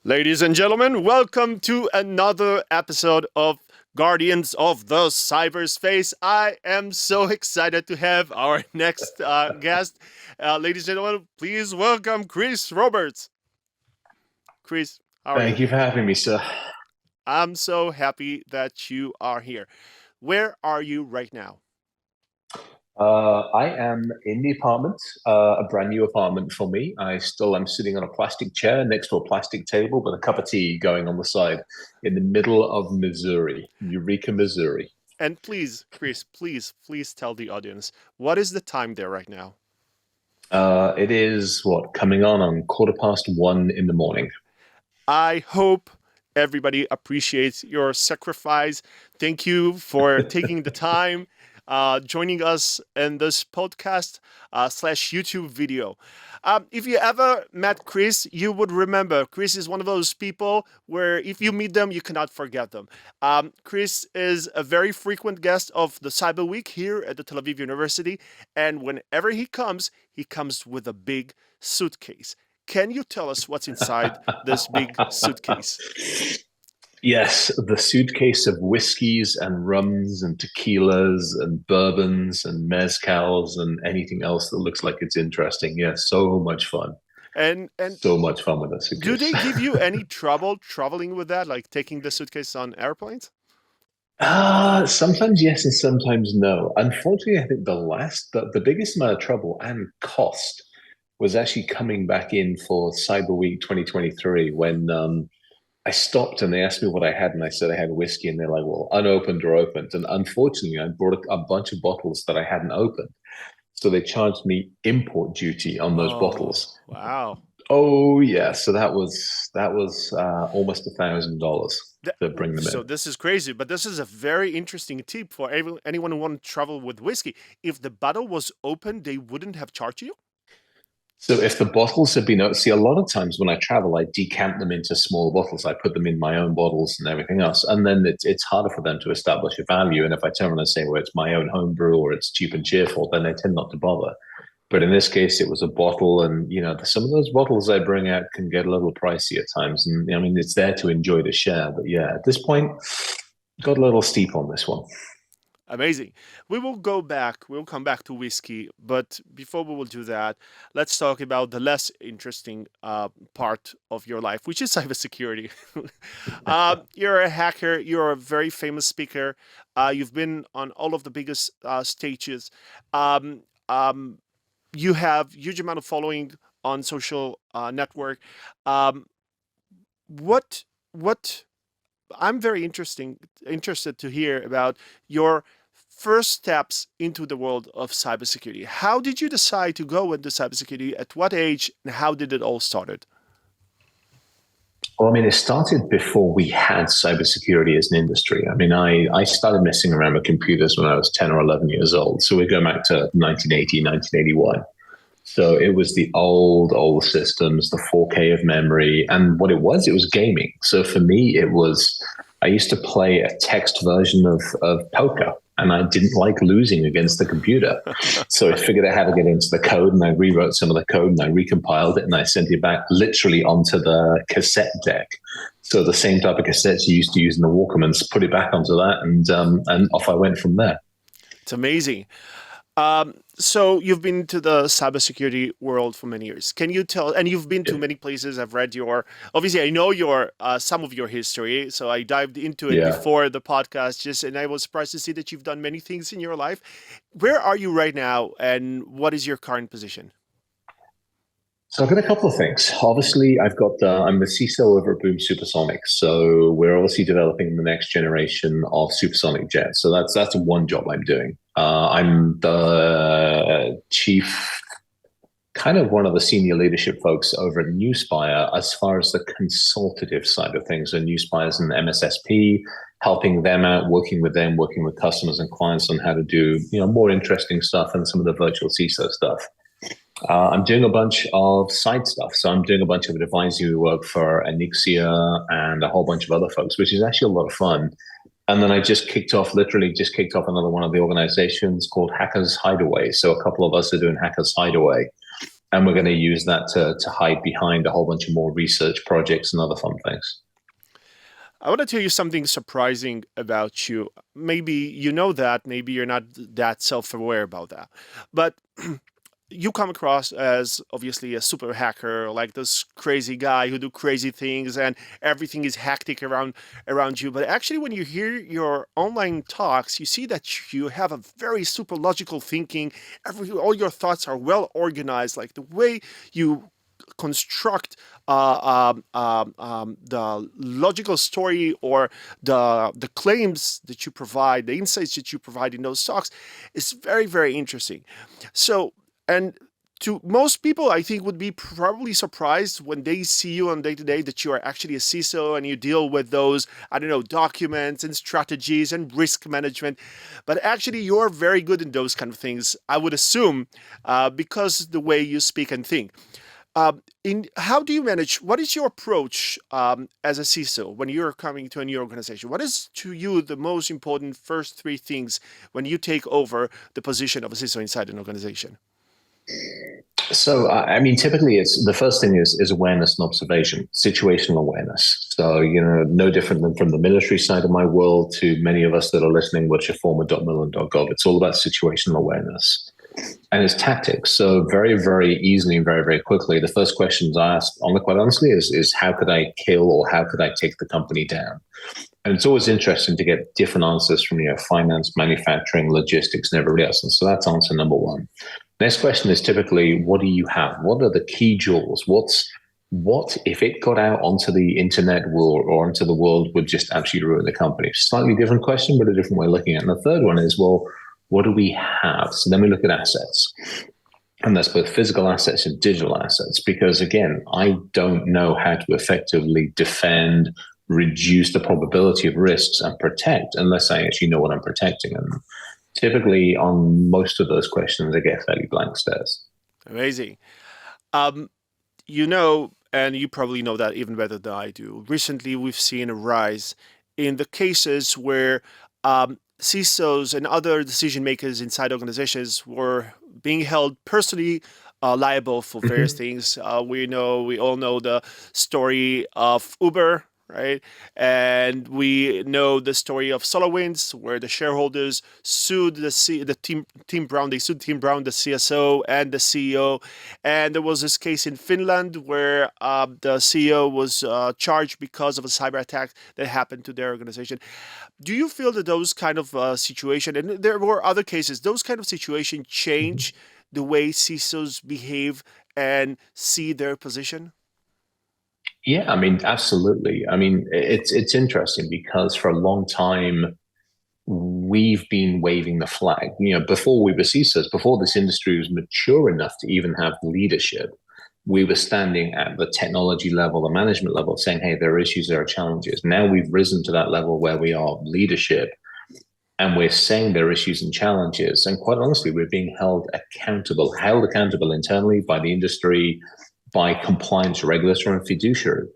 Ladies and gentlemen, welcome to another episode of Guardians of the Cyberspace. I am so excited to have our next guest. Ladies and gentlemen, please welcome Chris Roberts. Chris, how are you? Thank you for having me, sir. I'm so happy that you are here. Where are you right now? I am in the apartment, a brand new apartment for me. I still am sitting on a plastic chair next to a plastic table with a cup of tea going on the side in the middle of Missouri, Eureka, Missouri. And please, Chris, please tell the audience, what is the time there right now? It is coming on 1:15 in the morning. I hope everybody appreciates your sacrifice. Thank you for taking the time, joining us in this podcast slash YouTube video. If you ever met Chris, you would remember Chris is one of those people where if you meet them, you cannot forget them. Chris is a very frequent guest of the Cyber Week here at the Tel Aviv University. And whenever he comes with a big suitcase. Can you tell us what's inside this big suitcase? Yes, the suitcase of whiskeys and rums and tequilas and bourbons and mezcals and anything else that looks like it's interesting. Yes, so much fun. And So much fun with that do suitcase. they give you any trouble traveling with that, like taking the suitcase on airplanes? Sometimes yes and sometimes no. Unfortunately, I think the biggest amount of trouble and cost was actually coming back in for Cyber Week 2023 when I stopped and they asked me what I had, and I said I had whiskey, and they're like, "Well, unopened or opened?" And unfortunately, I brought a bunch of bottles that I hadn't opened, so they charged me import duty on those Oh, bottles. wow. Oh yeah, so that was almost $1,000 to bring them So in. this is crazy, but this is a very interesting tip for anyone who wants to travel with whiskey. If the bottle was open, they wouldn't have charged you? So if the bottles have been, see, a lot of times when I travel, I decant them into small bottles. I put them in my own bottles and everything else, and then it's harder for them to establish a value. And if I turn around and say, well, it's my own homebrew or it's cheap and cheerful, then they tend not to bother. But in this case, it was a bottle, and some of those bottles I bring out can get a little pricey at times. And I mean, it's there to enjoy the share, but yeah, at this point, got a little steep on this one. Amazing. We'll come back to whiskey, but before we will do that, let's talk about the less interesting part of your life, which is cybersecurity. You're a hacker, you're a very famous speaker, you've been on all of the biggest stages. Um, um, you have huge amount of following on social network. Um, what what I'm very interested to hear about your first steps into the world of cybersecurity. How did you decide to go into cybersecurity? At what age, and how did it all started? Well, I mean, it started before we had cybersecurity as an industry. I mean, I started messing around with computers when I was 10 or 11 years old. So we're going back to 1980, 1981. So it was the old systems, the 4K of memory. And what it was gaming. So for me, I used to play a text version of poker, and I didn't like losing against the computer. So I figured out how to get into the code, and I rewrote some of the code, and I recompiled it, and I sent it back literally onto the cassette deck. So the same type of cassettes you used to use in the Walkmans, put it back onto that, and off I went from there. It's amazing. So you've been to the cybersecurity world for many years. Can you tell? And you've been to many places. I've read obviously I know your some of your history. So I dived into it Yeah. before the podcast. And I was surprised to see that you've done many things in your life. Where are you right now, and what is your current position? So I've got a couple of things. Obviously, I'm the CISO over at Boom Supersonic. So we're obviously developing the next generation of supersonic jets. So that's one job I'm doing. I'm the chief, kind of one of the senior leadership folks over at Nuspire as far as the consultative side of things. So Nuspire's an MSSP, helping them out, working with them, working with customers and clients on how to do more interesting stuff and some of the virtual CISO stuff. I'm doing a bunch of side stuff. So I'm doing a bunch of advisory work for Onyxia and a whole bunch of other folks, which is actually a lot of fun. And then I literally just kicked off another one of the organizations called Hackers Hideaway. So a couple of us are doing Hackers Hideaway. and we're going to use that to hide behind a whole bunch of more research projects and other fun things. I want to tell you something surprising about you. Maybe you know that, maybe you're not that self-aware about that. But you come across as obviously a super hacker, like this crazy guy who do crazy things and everything is hectic around you. But actually, when you hear your online talks, you see that you have a very super logical thinking. All your thoughts are well organized, like the way you construct the logical story or the claims that you provide, the insights that you provide in those talks is very, very interesting. So, and to most people, I think would be probably surprised when they see you on day to day that you are actually a CISO and you deal with those, I don't know, documents and strategies and risk management. But actually, you're very good in those kind of things, I would assume, because the way you speak and think. In how do you manage? What is your approach as a CISO when you're coming to a new organization? What is to you the most important first three things when you take over the position of a CISO inside an organization? So, I mean, typically, it's the first thing is awareness and observation, situational awareness. So, no different than from the military side of my world to many of us that are listening, which are former .mil and .gov. It's all about situational awareness and it's tactics. So, very, very easily and very, very quickly, the first questions I ask, quite honestly, is how could I kill or how could I take the company down? And it's always interesting to get different answers from finance, manufacturing, logistics, and everybody else. And so that's answer number one. Next question is typically, what do you have? What are the key jewels? What if it got out onto the internet world or onto the world would just absolutely ruin the company? Slightly different question, but a different way of looking at it. And the third one is, well, what do we have? So then we look at assets. And that's both physical assets and digital assets, because again, I don't know how to effectively defend, reduce the probability of risks and protect unless I actually know what I'm protecting. And typically on most of those questions, I get fairly blank stares. Amazing. And you probably know that even better than I do. Recently, we've seen a rise in the cases where CISOs and other decision makers inside organizations were being held personally liable for various things. We all know the story of Uber, right? And we know the story of SolarWinds, where the shareholders sued Tim Brown. They sued Tim Brown, the CSO and the CEO. And there was this case in Finland where the CEO was charged because of a cyber attack that happened to their organization. Do you feel that those kind of situation, and there were other cases, those kind of situation change the way CISOs behave and see their position? Yeah, I mean, absolutely. I mean, it's interesting because for a long time we've been waving the flag. Before we were CISOs, before this industry was mature enough to even have leadership, we were standing at the technology level, the management level, saying, "Hey, there are issues, there are challenges." Now we've risen to that level where we are leadership, and we're saying there are issues and challenges. And quite honestly, we're being held accountable internally by the industry, by compliance regulator and fiduciary.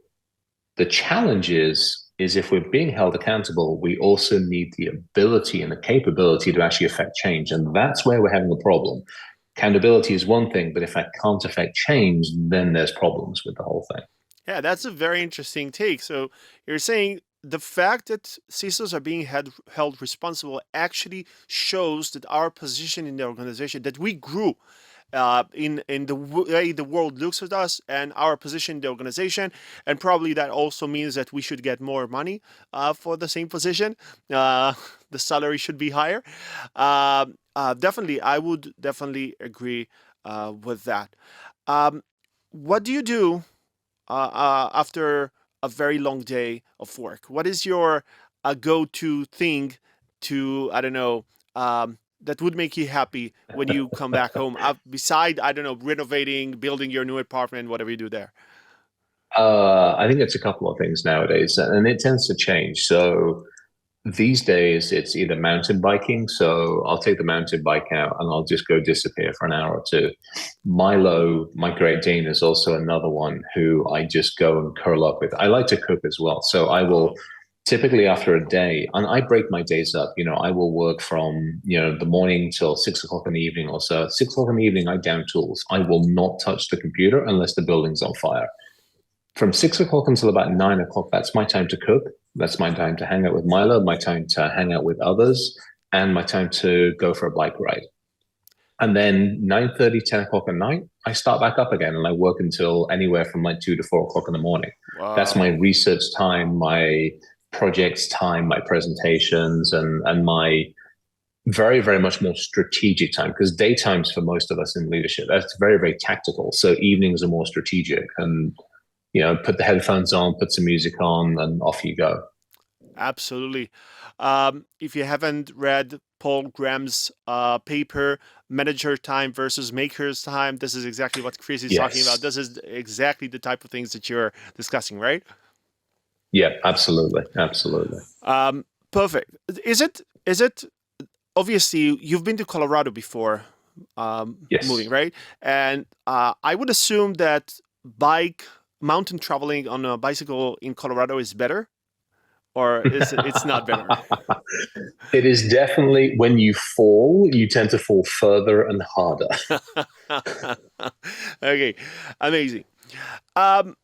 The challenge is if we're being held accountable, we also need the ability and the capability to actually affect change. And that's where we're having a problem. Accountability is one thing, but if I can't affect change, then there's problems with the whole thing. Yeah, that's a very interesting take. So you're saying the fact that CISOs are being held responsible actually shows that our position in the organization, that we grew in the way the world looks at us and our position in the organization, and probably that also means that we should get more money for the same position. The salary should be higher. Definitely, I would definitely agree with that. What do you do after a very long day of work? What is your go-to thing to, I don't know, that would make you happy when you come back home? Beside, I don't know, renovating, building your new apartment, whatever you do there. I think it's a couple of things nowadays, and it tends to change. So these days, it's either mountain biking. So I'll take the mountain bike out and I'll just go disappear for an hour or two. Milo, my Great Dane, is also another one who I just go and curl up with. I like to cook as well. So I will Oh. typically after a day, and I break my days up. I will work from the morning till 6 o'clock in the evening or so. At 6 o'clock in the evening, I down tools. I will not touch the computer unless the building's on fire. From 6 o'clock until about 9 o'clock, that's my time to cook. That's my time to hang out with Milo, my time to hang out with others, and my time to go for a bike ride. And then 9:30, 10 o'clock at night, I start back up again and I work until anywhere from like 2 to 4 o'clock in the morning. That's Wow. my research time, my projects time, my presentations, and my very, very much more strategic time, because daytimes for most of us in leadership, that's very, very tactical. So evenings are more strategic, and put the headphones on, put some music on, and off you go. Absolutely. If you haven't read Paul Graham's paper, Manager Time versus Maker's Time, this is exactly what Chris is talking about. Yes. This is exactly the type of things that you're discussing, right? Yeah, absolutely. Absolutely. Perfect. Is it obviously you've been to Colorado before, moving, Yes. right? And I would assume that mountain traveling on a bicycle in Colorado is better, or is it's not better? It is definitely, when you fall, you tend to fall further and harder. Okay, amazing. Um,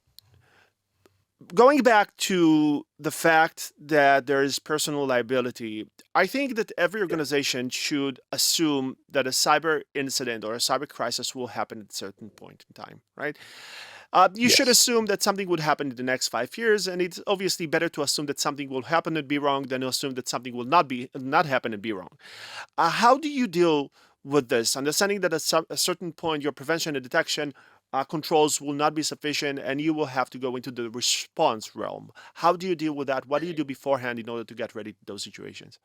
Going back to the fact that there is personal liability, I think that every Yeah. organization should assume that a cyber incident or a cyber crisis will happen at a certain point in time, right? You should Yes. assume that something would happen in the next 5 years, and it's obviously better to assume that something will happen and be wrong than to assume that something will not happen and be wrong. How do you deal with this, understanding that at a certain point your prevention and detection controls will not be sufficient and you will have to go into the response realm? How do you deal with that? What do you do beforehand in order to get ready to those situations?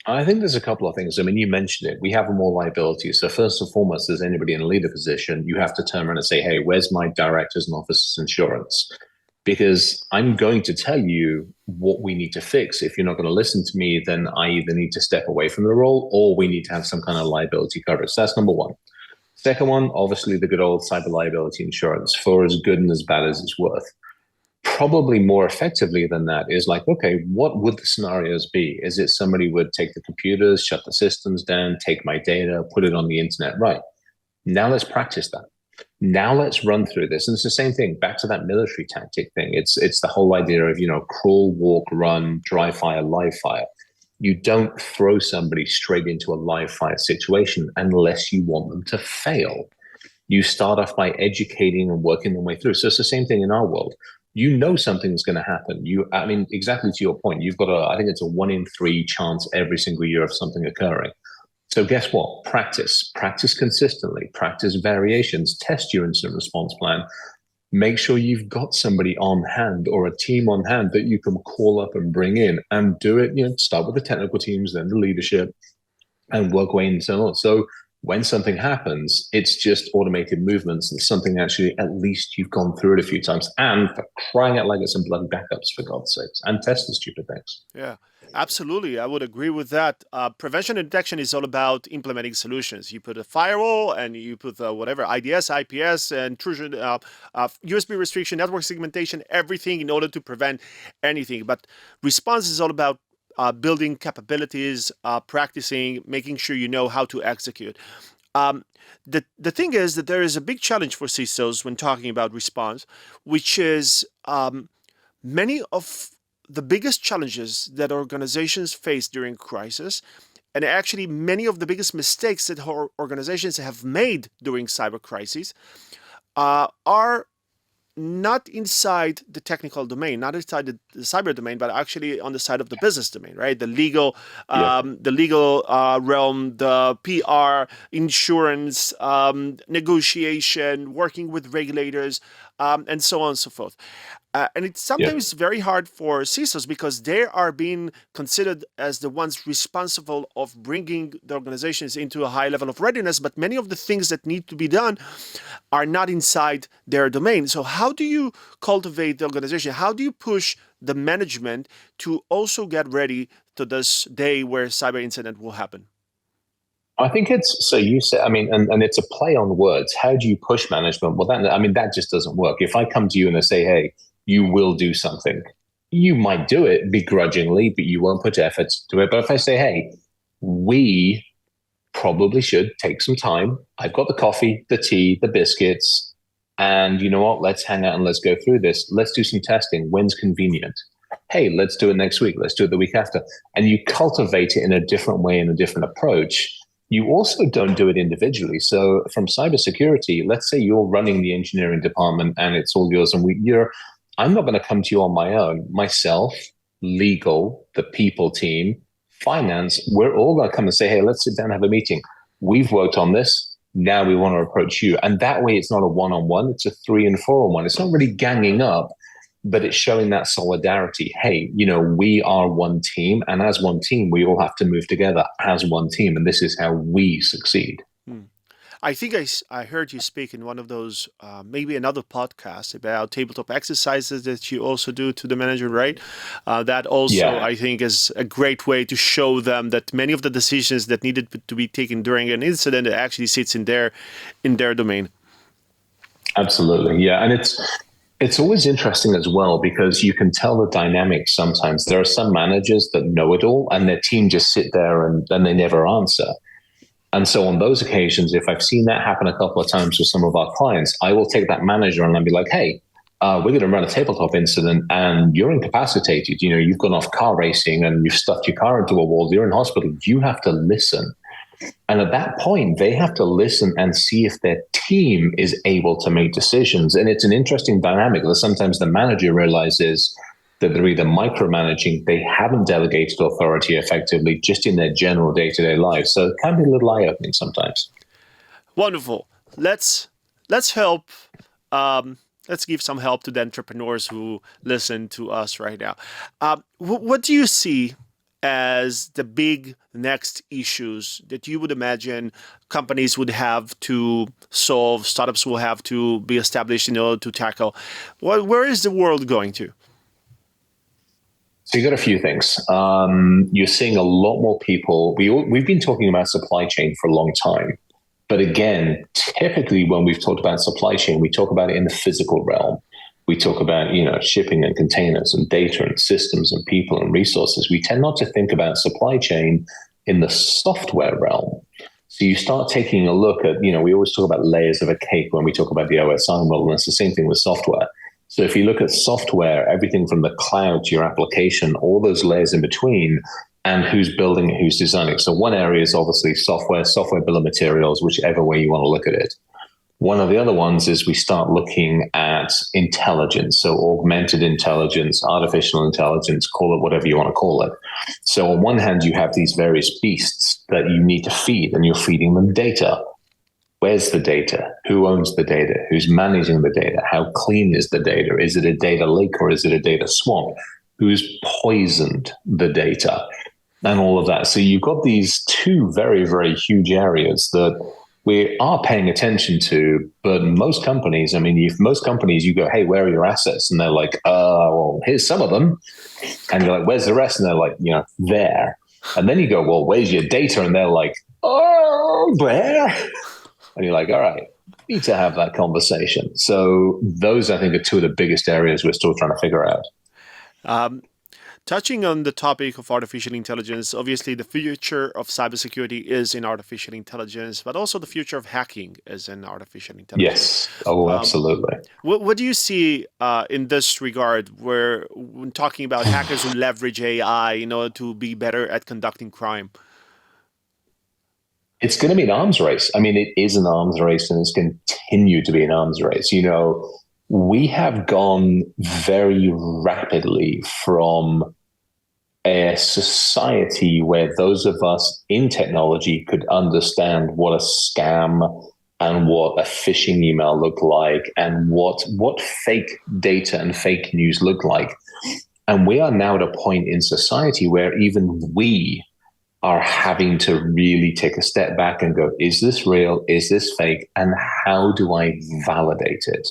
I think there's a couple of things. I mean, you mentioned it. We have more liability. So first and foremost, as anybody in a leader position, you have to turn around and say, "Hey, where's my directors and officers insurance?" Because I'm going to tell you what we need to fix. If you're not going to listen to me, then I either need to step away from the role or we need to have some kind of liability coverage. So that's number one. Second one, obviously the good old cyber liability insurance, for as good and as bad as it's worth. Probably more effectively than that is like, okay, what would the scenarios be? Is it somebody would take the computers, shut the systems down, take my data, put it on the internet? Right. Now let's practice that. Now let's run through this. And it's the same thing, back to that military tactic thing. It's the whole idea of, crawl, walk, run, dry fire, live fire. You don't throw somebody straight into a live fire situation unless you want them to fail. You start off by educating and working their way through. So it's the same thing in our world. Something's going to happen. I mean, exactly to your point, you've got I think it's a 1 in 3 chance every single year of something occurring. So guess what? Practice consistently, practice variations, test your incident response plan. Make sure you've got somebody on hand or a team on hand that you can call up and bring in and do it. Start with the technical teams, then the leadership, and work away and so on. So when something happens, it's just automated movements and something actually, at least you've gone through it a few times. And for crying out loud, get some bloody backups, for God's sakes, and test the stupid things. Yeah, absolutely. I would agree with that. Prevention and detection is all about implementing solutions. You put a firewall and you put whatever IDS, IPS, intrusion, USB restriction, network segmentation, everything in order to prevent anything. But response is all about building capabilities, practicing, making sure you know how to execute. Um, the thing is that there is a big challenge for CISOs when talking about response, which is many of the biggest challenges that organizations face during crisis, and actually many of the biggest mistakes that organizations have made during cyber crises, are not inside the technical domain, not inside the cyber domain, but actually on the side of the business domain, right? Yep. The legal realm, the PR, insurance, negotiation, working with regulators, and so on and so forth. And it's Yep. sometimes very hard for CISOs because they are being considered as the ones responsible of bringing the organizations into a high level of readiness. But many of the things that need to be done are not inside their domain. So how do you cultivate the organization? How do you push the management to also get ready to this day where cyber incident will happen? I think so you said, I mean, and it's a play on words. How do you push management? Well, that just doesn't work. If I come to you and I say, hey, you will do something, you might do it begrudgingly, but you won't put effort to it. But if I say, hey, we probably should take some time. I've got the coffee, the tea, the biscuits, and you know what? Let's hang out and let's go through this. Let's do some testing. When's convenient? Hey, let's do it next week. Let's do it the week after. And you cultivate it in a different way, in a different approach. You also don't do it individually. So from cybersecurity, let's say you're running the engineering department and it's all yours, and I'm not going to come to you on my own. Myself, legal, the people team, finance, we're all going to come and say, hey, let's sit down and have a meeting. We've worked on this. Now we want to approach you. And that way it's not a one-on-one, it's a 3 and 4-on-1. It's not really ganging up, but it's showing that solidarity. Hey, we are one team, and as one team, we all have to move together as one team, and this is how we succeed. I think I heard you speak in one of those, maybe another podcast about tabletop exercises that you also do to the manager, right? That also, I think, is a great way to show them that many of the decisions that needed to be taken during an incident actually sits in their domain. Absolutely, yeah. And it's always interesting as well, because you can tell the dynamics sometimes. There are some managers that know it all, and their team just sit there and they never answer. And so on those occasions, if I've seen that happen a couple of times with some of our clients, I will take that manager and I'll be like, hey, we're going to run a tabletop incident and you're incapacitated. You've gone off car racing and you've stuffed your car into a wall. You're in hospital. You have to listen. And at that point, they have to listen and see if their team is able to make decisions. And it's an interesting dynamic that sometimes the manager realizes that they're either micromanaging, they haven't delegated authority effectively just in their general day-to-day life. So it can be a little eye-opening sometimes. Wonderful. Let's help. Let's give some help to the entrepreneurs who listen to us right now. What do you see as the big next issues that you would imagine companies would have to solve, startups will have to be established in order to tackle? Where is the world going to? So you got a few things. You're seeing a lot more people. We've been talking about supply chain for a long time. But again, typically when we've talked about supply chain, we talk about it in the physical realm. We talk about, shipping and containers and data and systems and people and resources. We tend not to think about supply chain in the software realm. So you start taking a look at, we always talk about layers of a cake when we talk about the OSI model, and it's the same thing with software. So if you look at software, everything from the cloud to your application, all those layers in between, and who's building it, who's designing it. So one area is obviously software bill of materials, whichever way you want to look at it. One of the other ones is we start looking at intelligence, so augmented intelligence, artificial intelligence, call it whatever you want to call it. So on one hand, you have these various beasts that you need to feed, and you're feeding them data. Where's the data? Who owns the data? Who's managing the data? How clean is the data? Is it a data lake or is it a data swamp? Who's poisoned the data? And all of that. So you've got these two very, very huge areas that we are paying attention to, but most companies, if most companies you go, hey, where are your assets? And they're like, well, here's some of them. And you're like, where's the rest? And they're like, there. And then you go, well, where's your data? And they're like, oh, where? And you're like, all right, need to have that conversation. So those, I think, are two of the biggest areas we're still trying to figure out. Touching on the topic of artificial intelligence, obviously the future of cybersecurity is in artificial intelligence, but also the future of hacking is in artificial intelligence. Yes. Oh, absolutely. What do you see in this regard, where when talking about hackers who leverage AI in order to be better at conducting crime? It's going to be an arms race. It is an arms race, and it's going to continue to be an arms race. We have gone very rapidly from a society where those of us in technology could understand what a scam and what a phishing email looked like and what fake data and fake news looked like. And we are now at a point in society where even we are having to really take a step back and go, is this real? Is this fake? And how do I validate it?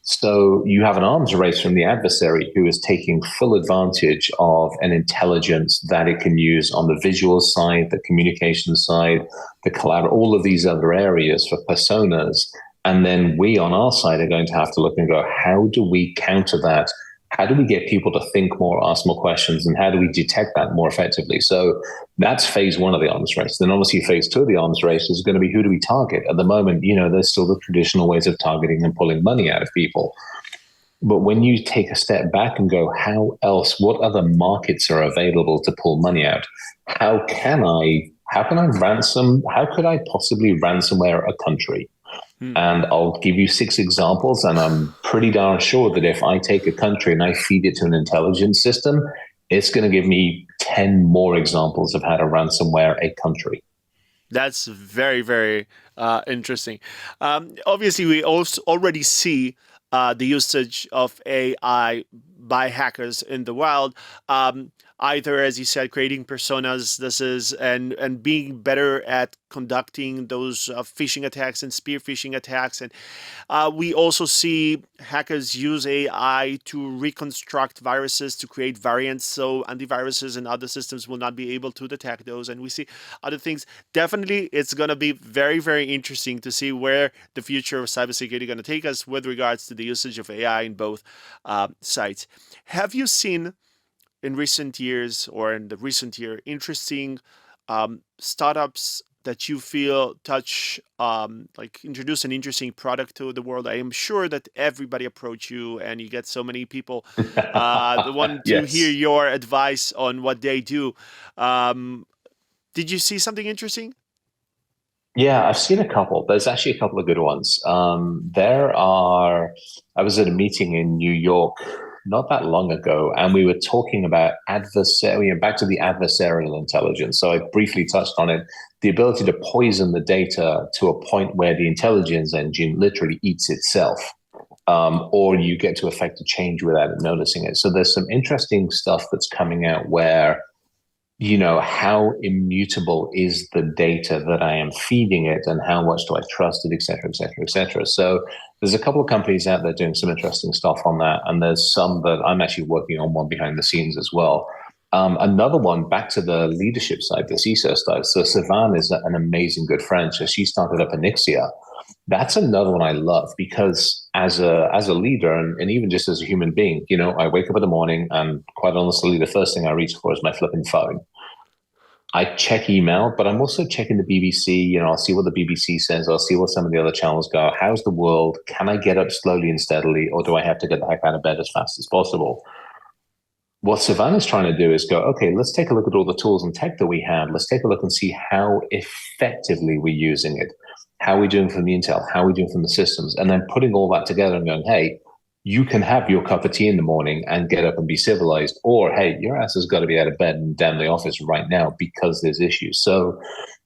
So you have an arms race from the adversary who is taking full advantage of an intelligence that it can use on the visual side, the communication side, the collaboration, all of these other areas for personas. And then we on our side are going to have to look and go, how do we counter that how do we get people to think more, ask more questions, and how do we detect that more effectively? So that's phase one of the arms race. Then obviously phase two of the arms race is going to be, who do we target? At the moment, there's still the traditional ways of targeting and pulling money out of people. But when you take a step back and go, what other markets are available to pull money out? How can I how could I possibly ransomware a country? Hmm. And I'll give you 6 examples. And I'm pretty darn sure that if I take a country and I feed it to an intelligence system, it's going to give me 10 more examples of how to ransomware a country. That's very, very interesting. Obviously, we also already see the usage of AI by hackers in the wild. Either, as you said, creating personas, and being better at conducting those phishing attacks and spear phishing attacks, and we also see hackers use AI to reconstruct viruses to create variants, so antiviruses and other systems will not be able to detect those. And we see other things. Definitely, it's going to be very, very interesting to see where the future of cybersecurity going to take us with regards to the usage of AI in both sides. Have you seen in recent years or in the recent year interesting startups that you feel touch like introduce an interesting product to the world? I am sure that everybody approach you and you get so many people the want to hear Yes. your advice on what they do. um, did you see something interesting? Yeah, I've seen a couple. There's actually a couple of good ones. I was at a meeting in New York not that long ago, and we were talking about back to the adversarial intelligence. So I briefly touched on it, the ability to poison the data to a point where the intelligence engine literally eats itself. Or you get to effect a change without noticing it. So there's some interesting stuff that's coming out where how immutable is the data that I am feeding it and how much do I trust it, et cetera, et cetera, et cetera. So there's a couple of companies out there doing some interesting stuff on that. And there's some that I'm actually working on one behind the scenes as well. Another one, back to the leadership side, the CISO side. So Savan is an amazing good friend. So she started up Onyxia. That's another one I love because as a leader and even just as a human being, I wake up in the morning and quite honestly, the first thing I reach for is my flipping phone. I check email, but I'm also checking the BBC. I'll see what the BBC says. I'll see what some of the other channels go. How's the world? Can I get up slowly and steadily, or do I have to get the heck out of bed as fast as possible? What Savannah's trying to do is go, okay, let's take a look at all the tools and tech that we have. Let's take a look and see how effectively we're using it. How are we doing from the intel? How are we doing from the systems? And then putting all that together and going, hey, you can have your cup of tea in the morning and get up and be civilized, or hey, your ass has got to be out of bed and down the office right now because there's issues. So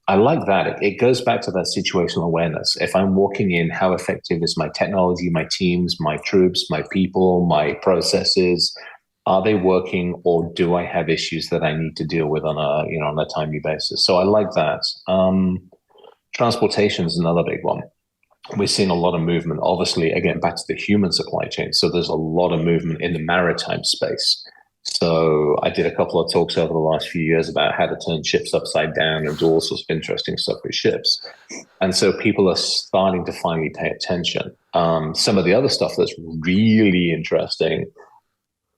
I like that. It goes back to that situational awareness. If I'm walking in, how effective is my technology, my teams, my troops, my people, my processes? Are they working, or do I have issues that I need to deal with on a timely basis? So I like that. Transportation is another big one. We're seeing a lot of movement, obviously, again, back to the human supply chain. So there's a lot of movement in the maritime space. So I did a couple of talks over the last few years about how to turn ships upside down and do all sorts of interesting stuff with ships. And so people are starting to finally pay attention. Some of the other stuff that's really interesting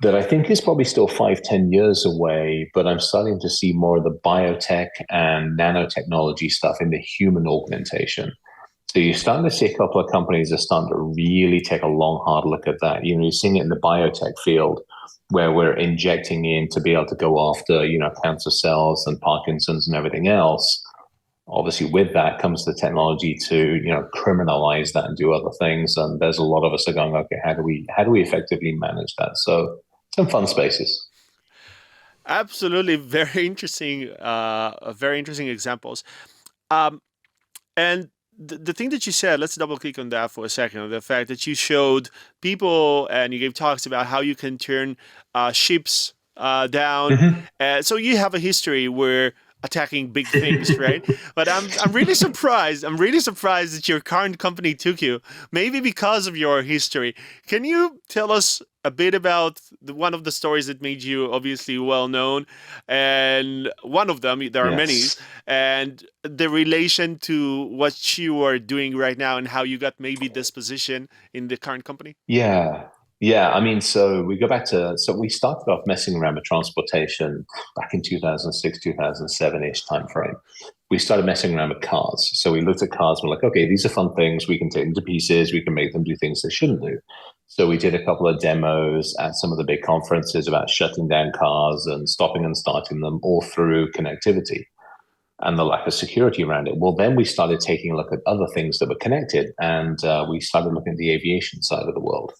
that I think is probably still 5, 10 years away, but I'm starting to see more of the biotech and nanotechnology stuff in the human augmentation. So you're starting to see a couple of companies are starting to really take a long, hard look at that. You're seeing it in the biotech field where we're injecting in to be able to go after, cancer cells and Parkinson's and everything else. Obviously, with that comes the technology to, criminalize that and do other things. And there's a lot of us are going, okay, how do we effectively manage that? So some fun spaces. Absolutely, very interesting examples. Um, And the thing that you said, let's double click on that for a second. The fact that you showed people and you gave talks about how you can turn ships down. Mm-hmm. So you have a history where attacking big things, right? But I'm really surprised. I'm really surprised that your current company took you, maybe because of your history. Can you tell us a bit about one of the stories that made you obviously well known, and one of them, there are many, Yes. and the relation to what you are doing right now and how you got maybe this position in the current company? Yeah. Yeah, I mean, so we go back to, so we started off messing around with transportation back in 2006, 2007-ish timeframe. We started messing around with cars. So we looked at cars and we're like, okay, these are fun things. We can take them to pieces. We can make them do things they shouldn't do. So we did a couple of demos at some of the big conferences about shutting down cars and stopping and starting them all through connectivity and the lack of security around it. Well, then we started taking a look at other things that were connected, and we started looking at the aviation side of the world.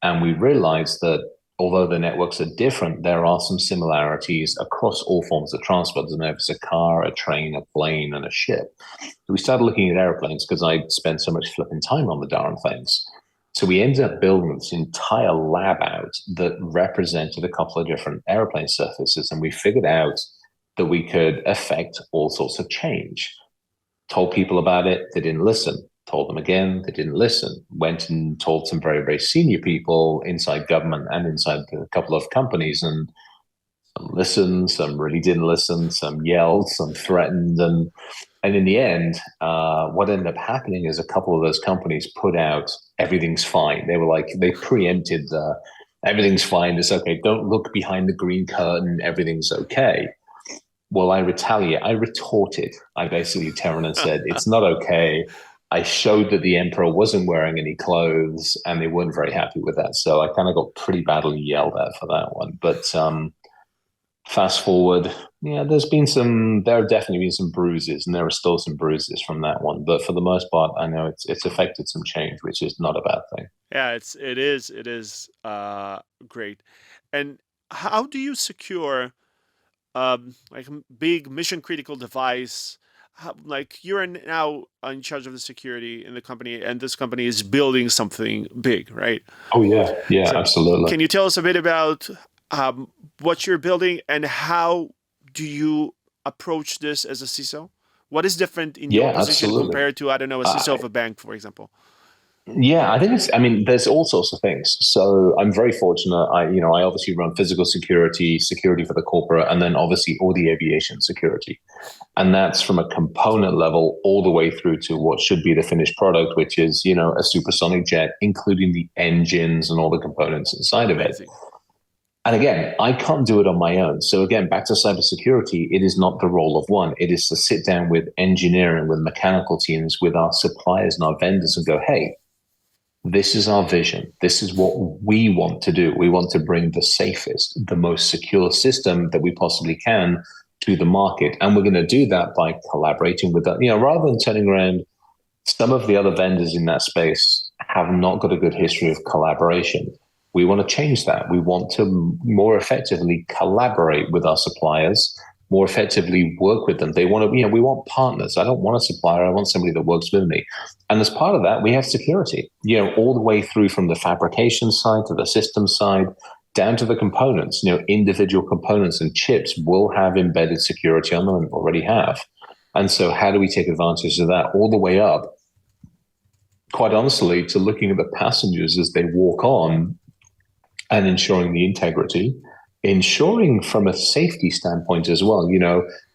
And we realized that although the networks are different, there are some similarities across all forms of transport. Doesn't matter if it's a car, a train, a plane, and a ship. So we started looking at airplanes because I spent so much flipping time on the darn things. So we ended up building this entire lab out that represented a couple of different airplane surfaces. And we figured out that we could affect all sorts of change. Told people about it, they didn't listen. Told them again, they didn't listen. Went and told some very, very senior people inside government and inside a couple of companies, and some listened, some really didn't listen, some yelled, some threatened, and in the end, what ended up happening is a couple of those companies put out everything's fine. They were like they preempted the everything's fine. It's okay. Don't look behind the green curtain. Everything's okay. Well, I retaliate. I retorted. I basically turned and said, it's not okay. I showed that the emperor wasn't wearing any clothes and they weren't very happy with that. So I kind of got pretty badly yelled at for that one. But fast forward, yeah, there have definitely been some bruises and there are still some bruises from that one. But for the most part, I know it's affected some change, which is not a bad thing. Yeah, it is great. And how do you secure like a big mission critical device? Like you're now in charge of the security in the company, and this company is building something big, right? Oh yeah, yeah, So, absolutely. can you tell us a bit about what you're building and how do you approach this as a CISO? What is different in your Yeah, position absolutely. compared to, I don't know, a Uh, CISO of a bank, for example? Yeah, I think I mean, there's all sorts of things. So I'm very fortunate. I obviously run physical security, security for the corporate, and then obviously all the aviation security. And that's from a component level all the way through to what should be the finished product, which is, a supersonic jet, including the engines and all the components inside of it. Amazing. And again, I can't do it on my own. So again, back to cybersecurity, it is not the role of one. It is to sit down with engineering, with mechanical teams, with our suppliers and our vendors and go, hey, this is our vision. This is what we want to do. We want to bring the safest, the most secure system that we possibly can to the market. And we're going to do that by collaborating with that. Rather than turning around, some of the other vendors in that space have not got a good history of collaboration. We want to change that. We want to more effectively collaborate with our suppliers, more effectively work with them. They want to, we want partners. I don't want a supplier. I want somebody that works with me. And as part of that, we have security, all the way through from the fabrication side to the system side, down to the components. Individual components and chips will have embedded security on them and already have. And so how do we take advantage of that all the way up, quite honestly, to looking at the passengers as they walk on and ensuring the integrity, ensuring from a safety standpoint as well.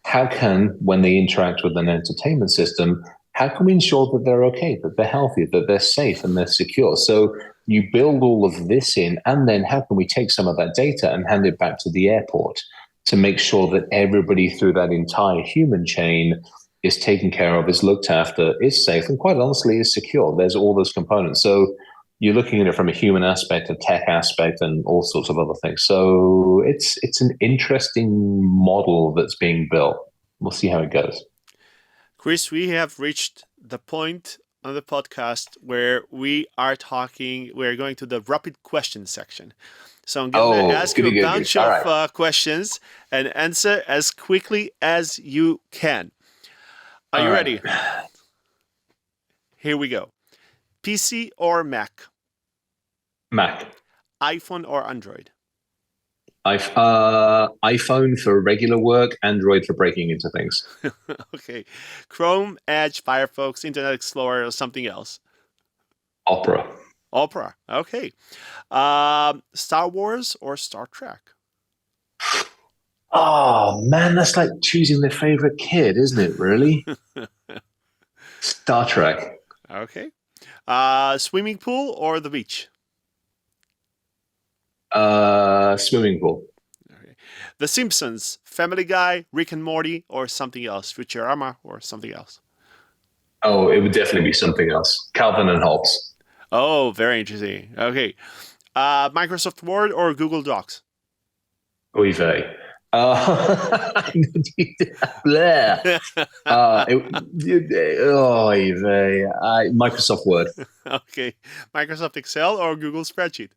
How can, when they interact with an entertainment system, how can we ensure that they're okay, that they're healthy, that they're safe and they're secure? So you build all of this in, and then how can we take some of that data and hand it back to the airport to make sure that everybody through that entire human chain is taken care of, is looked after, is safe, and quite honestly, is secure. There's all those components. So you're looking at it from a human aspect, a tech aspect, and all sorts of other things. So it's an interesting model that's being built. We'll see how it goes. Chris, we have reached the point on the podcast where we're going to the rapid question section. So I'm going to Oh, ask you a goody, goody, goody. bunch All of right. questions and answer as quickly as you can. Are you All ready? right. Here we go. PC or Mac? Mac. iPhone or Android? iPhone for regular work, Android for breaking into things. Okay. Chrome, Edge, Firefox, Internet Explorer, or something else? Opera. Opera. Okay. Star Wars or Star Trek? Oh man, that's like choosing their favorite kid, isn't it? Really? Star Trek. Okay. Swimming pool or the beach? Swimming pool. Okay. The Simpsons, Family Guy, Rick and Morty, or something else? Futurama or something else? Oh, it would definitely be something else. Calvin and Hobbes. Oh, very interesting. Okay. Microsoft Word or Google Docs? Oy vey. Bleh. Oy vey. Microsoft Word. Okay. Microsoft Excel or Google Spreadsheet?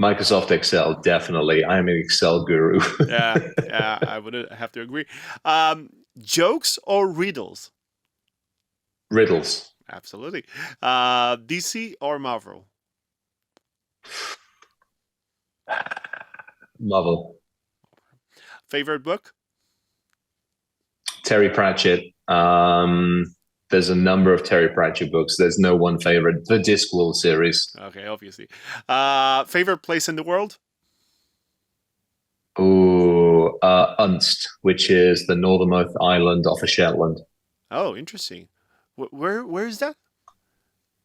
Microsoft Excel, definitely. I'm an Excel guru. Yeah, I would have to agree. Jokes or riddles? Riddles. Absolutely. DC or Marvel? Marvel. Favorite book? Terry Pratchett. There's a number of Terry Pratchett books. There's no one favorite. The Discworld series. Okay, obviously. Favorite place in the world? Ooh, Unst, which is the northernmost island off of Shetland. Oh, interesting. Where is that?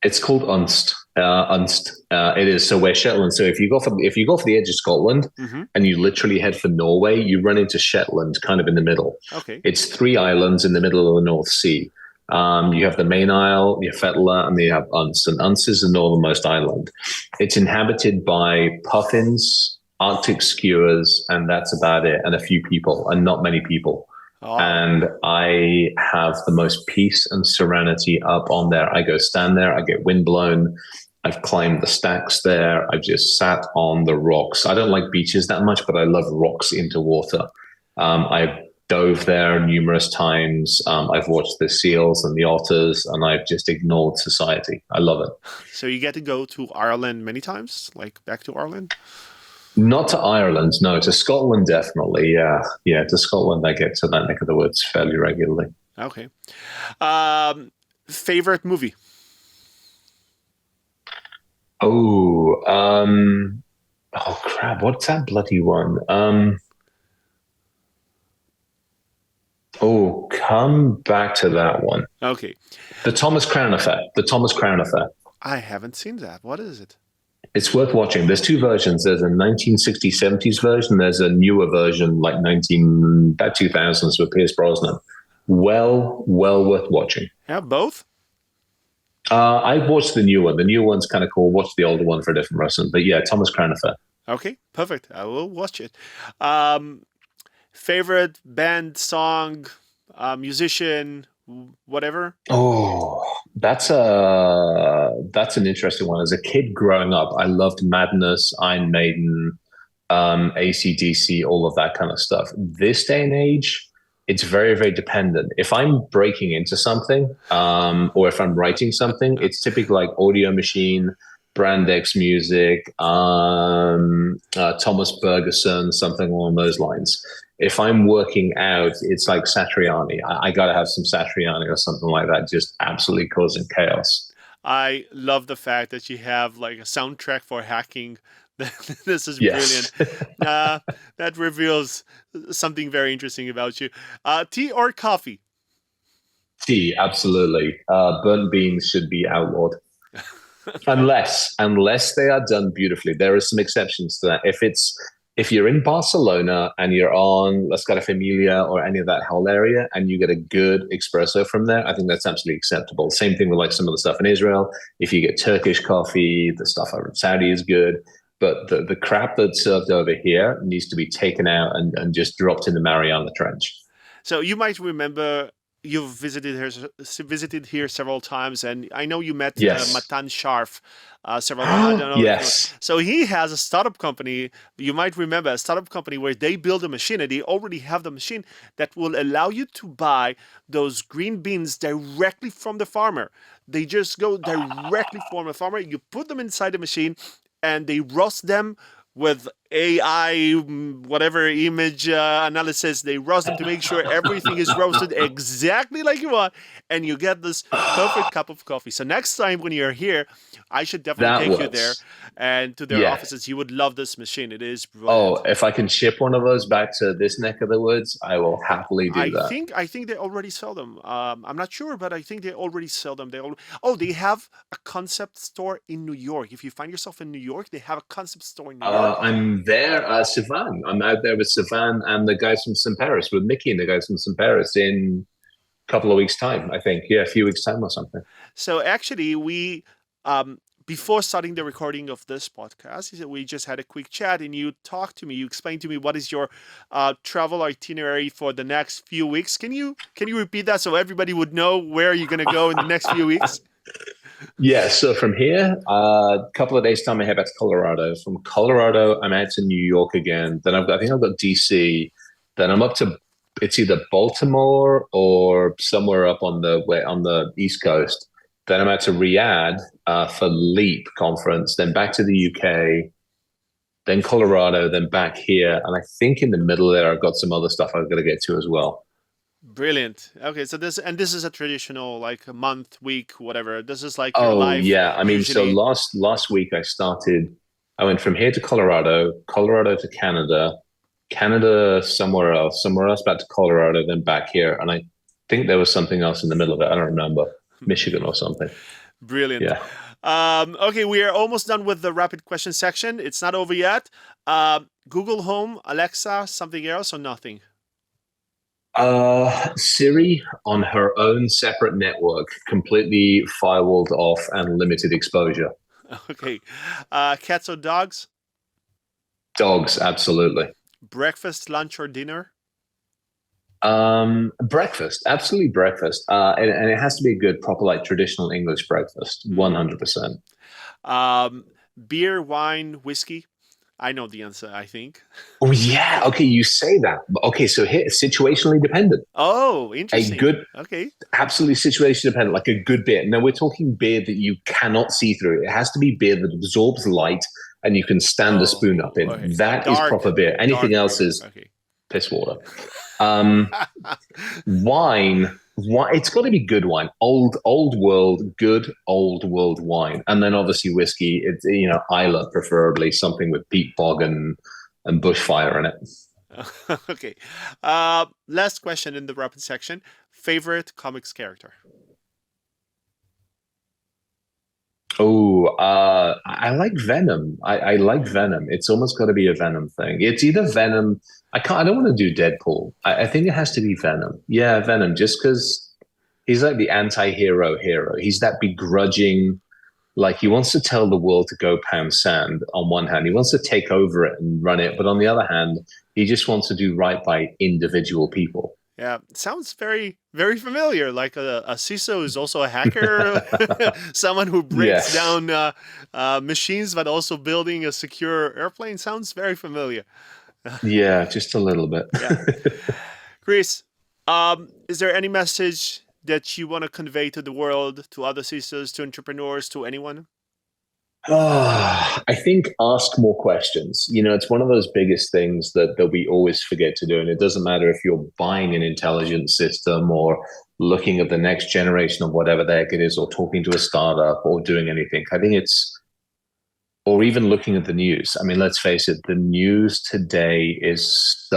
It's called Unst. Unst. It is so where Shetland. So if you go for the edge of Scotland Mm-hmm. and you literally head for Norway, you run into Shetland, kind of in the middle. Okay. It's three islands in the middle of the North Sea. You have the main isle, you have Fetela, and then you have Unst. And Unst is the northernmost island. It's inhabited by puffins, Arctic skuas, and that's about it. And a few people, and not many people. Oh, And I have the most peace and serenity up on there. I go stand there, I get windblown. I've climbed the stacks there. I've just sat on the rocks. I don't like beaches that much, but I love rocks into water. I've dove there numerous times. I've watched the seals and the otters, and I've just ignored society. I love it. so you get to go to Ireland many times, like back to Ireland? Not to Ireland, no. To Scotland, definitely. Yeah. To Scotland, I get to that neck of the woods fairly regularly. Okay. Favorite movie? Oh, oh crap! What's that bloody one? Oh, come back to that one. Okay. The Thomas Crown Affair. The Thomas Crown Affair. I haven't seen that. What is it? It's worth watching. There's two versions. There's a 1960s, 70s version. There's a newer version, like about 2000s with Pierce Brosnan. Well worth watching. Yeah, both? I watched the new one. The new one's kind of cool. Watch the older one for a different reason. But yeah, Thomas Crown Affair. Okay, perfect. I will watch it. Favorite band, song, musician, whatever? Oh, that's an interesting one. As a kid growing up, I loved Madness, Iron Maiden, AC/DC, all of that kind of stuff. This day and age, it's very, very dependent. If I'm breaking into something, or if I'm writing something, it's typically like Audio Machine, Brand X Music, Thomas Bergerson, something along those lines. If I'm working out, it's like Satriani. I got to have some Satriani or something like that, just absolutely causing chaos. I love the fact that you have like a soundtrack for hacking. This is brilliant. Yes. That reveals something very interesting about you. Tea or coffee? Tea, absolutely. Burnt beans should be outlawed. Unless they are done beautifully. There are some exceptions to that. If you're in Barcelona and you're on La Scala Familia or any of that whole area and you get a good espresso from there, I think that's absolutely acceptable. Same thing with like some of the stuff in Israel. If you get Turkish coffee, the stuff over in Saudi is good. But the crap that's served over here needs to be taken out and just dropped in the Mariana Trench. So you might remember you've visited here several times, and I know you met Yes. Matan Sharf several times. I don't know. Yes. So he has a startup company. You might remember a startup company where they build a machine, and they already have the machine that will allow you to buy those green beans directly from the farmer. They just go directly from the farmer. You put them inside the machine, and they roast them with AI, whatever image analysis. They roast them to make sure everything is roasted exactly like you want, and you get this perfect cup of coffee. So next time when you're here, I should definitely That take you there works. and to their Yeah. offices. You would love this machine. It is Oh, brilliant. if I can ship one of those back to this neck of the woods, I will happily do that. I think they already sell them. I'm not sure, but I think they already sell them. Oh, they have a concept store in New York. If you find yourself in New York, they have a concept store in New York. I'm there, Sivan. I'm out there with Sivan and the guys from St. Paris, with Mickey and the guys from St. Paris in a couple of weeks' time, I think. Yeah, a few weeks' time or something. So actually, we before starting the recording of this podcast, we just had a quick chat, and you talked to me. You explained to me what is your travel itinerary for the next few weeks. Can you repeat that so everybody would know where you're going to go in the next few weeks? Yeah, so from here, a couple of days time, I head back to Colorado. From Colorado, I'm out to New York again. Then I think I've got DC. Then I'm up to it's either Baltimore or somewhere up on the East Coast. Then I'm out to Riyadh for Leap conference. Then back to the UK. Then Colorado. Then back here. And I think in the middle there, I've got some other stuff I've got to get to as well. Brilliant. Okay, so this is a traditional like a month, week, whatever. This is like your Oh life yeah, I mean, so usually. last week I started. I went from here to Colorado, Colorado to Canada, Canada somewhere else back to Colorado, then back here, and I think there was something else in the middle of it. I don't remember, Michigan or something. Brilliant. Yeah. Okay, we are almost done with the rapid question section. It's not over yet. Google Home, Alexa, something else, or nothing? Siri on her own separate network, completely firewalled off and limited exposure. Okay. Cats or dogs? Dogs, absolutely. Breakfast, lunch, or dinner? Breakfast, absolutely breakfast. And it has to be a good, proper, like traditional English breakfast, Mm. 100%. Beer, wine, whiskey? I know the answer, I think. Oh yeah, okay, you say that. Okay, so here, situationally dependent. Oh, A interesting. good, Okay. absolutely situation dependent, like a good beer. Now we're talking beer that you cannot see through. It has to be beer that absorbs light and you can stand a spoon up Oh, in. okay. That is proper beer. Anything Dark else beer. is Okay. piss water. Um, wine, it's got to be good wine, old world, good old world wine, and then obviously whiskey. It's Isla preferably something with peat bog and bushfire in it. Okay. Last question in the rapid section. Favorite comics character? Oh, I like Venom. I like Mm. Venom. It's almost got to be a Venom thing. It's either Venom. I can't. I don't want to do Deadpool. I think it has to be Venom. Yeah, Venom. Just because he's like the anti-hero hero. He's that begrudging. Like he wants to tell the world to go pound sand. On one hand, he wants to take over it and run it, but on the other hand, he just wants to do right by individual people. Yeah, sounds very, very familiar. Like a CISO is also a hacker, someone who breaks Yes. down machines, but also building a secure airplane. Sounds very familiar. Yeah, just a little bit. Yeah. Chris, is there any message that you want to convey to the world, to other CISOs, to entrepreneurs, to anyone? I think ask more questions. It's one of those biggest things that we always forget to do. And it doesn't matter if you're buying an intelligence system or looking at the next generation of whatever the heck it is, or talking to a startup or doing anything. I think or even looking at the news. I mean, let's face it, the news today is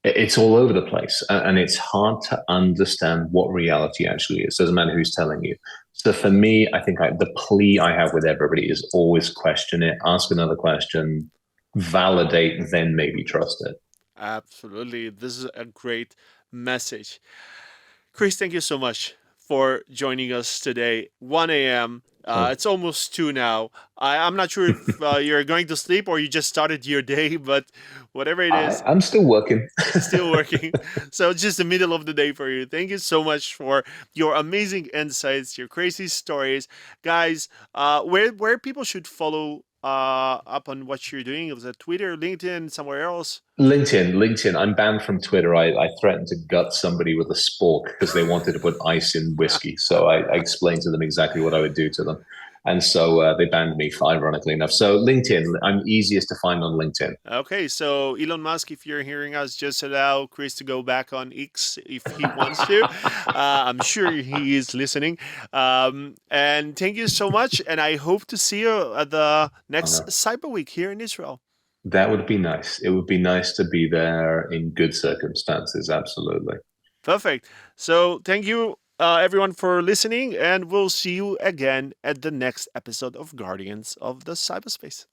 it's all over the place and it's hard to understand what reality actually is. Doesn't matter who's telling you. So for me, I think the plea I have with everybody is always question it, ask another question, validate, then maybe trust it. Absolutely. This is a great message. Chris, thank you so much for joining us today. 1 a.m. Oh. It's almost 2 now. I'm not sure if you're going to sleep or you just started your day, but whatever it is, I'm still working. still working. So it's just the middle of the day for you. Thank you so much for your amazing insights, your crazy stories. Guys, where people should follow up on what you're doing? Was it Twitter, LinkedIn, somewhere else? LinkedIn. I'm banned from Twitter. I threatened to gut somebody with a spork because they wanted to put ice in whiskey. So I explained to them exactly what I would do to them. And so they banned me, ironically enough. So LinkedIn, I'm easiest to find on LinkedIn. Okay, so Elon Musk, if you're hearing us, just allow Chris to go back on X if he wants to. I'm sure he is listening. And thank you so much. And I hope to see you at the next Cyber Week here in Israel. That would be nice. It would be nice to be there in good circumstances. Absolutely. Perfect. So thank you, everyone, for listening. And we'll see you again at the next episode of Guardians of the Cyberspace.